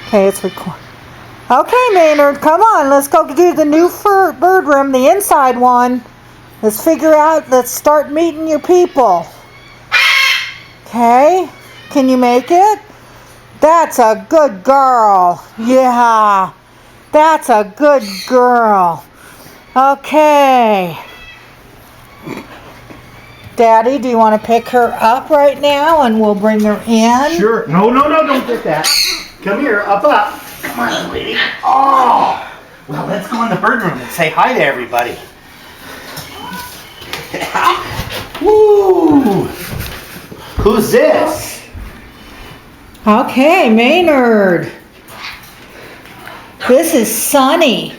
Okay, it's recording. Okay, Maynard, come on. Let's go do the new bird room, the inside one. Let's start meeting your people. Okay, can you make it? That's a good girl. Yeah, that's a good girl. Okay. Daddy, do you want to pick her up right now and we'll bring her in? Sure. No, don't get that. Come here, up. Come on, lady. Oh! Well, let's go in the bird room and say hi to everybody. Woo! Who's this? Okay, Maynard. This is Sonny.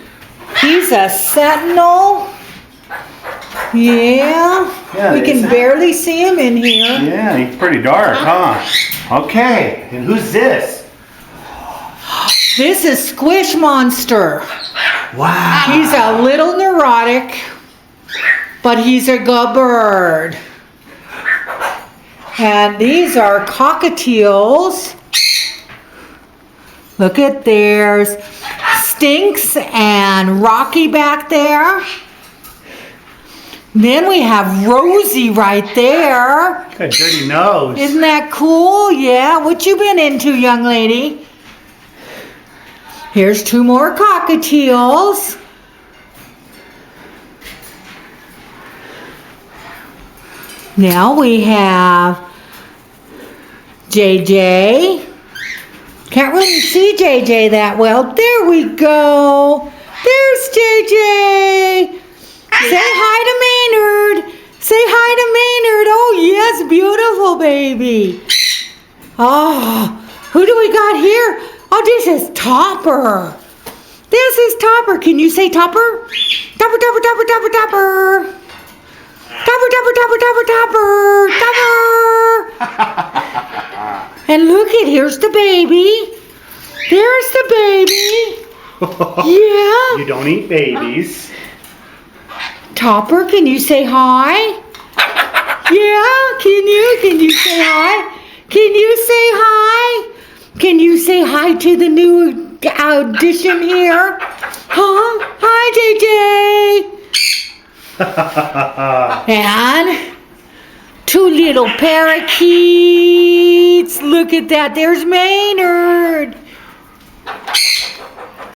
He's a sentinel. Yeah, we can barely see him in here. Yeah, he's pretty dark, huh? Okay, and who's this? This is Squish Monster. Wow. He's a little neurotic, but he's a good bird. And these are cockatiels. Look at theirs. Stinks and Rocky back there. Then we have Rosie right there. Got a dirty nose. Isn't that cool? Yeah. What you been into, young lady? Here's two more cockatiels. Now we have JJ. Can't really see JJ that well. There we go. There's JJ. Say hi to Maynard. Say hi to Maynard. Oh, yes, beautiful baby. Oh, who do we got here? Oh, this is Topper. This is Topper. Can you say Topper? Topper, Topper, Topper, Topper, Topper. Topper, Topper, Topper, Topper, Topper. Topper. And look it, here's the baby. There's the baby. Yeah. You don't eat babies. Topper, can you say hi? Yeah, can you say hi? Can you say hi? Can you say hi to the new addition here? Huh? Hi, JJ. And two little parakeets. Look at that. There's Maynard.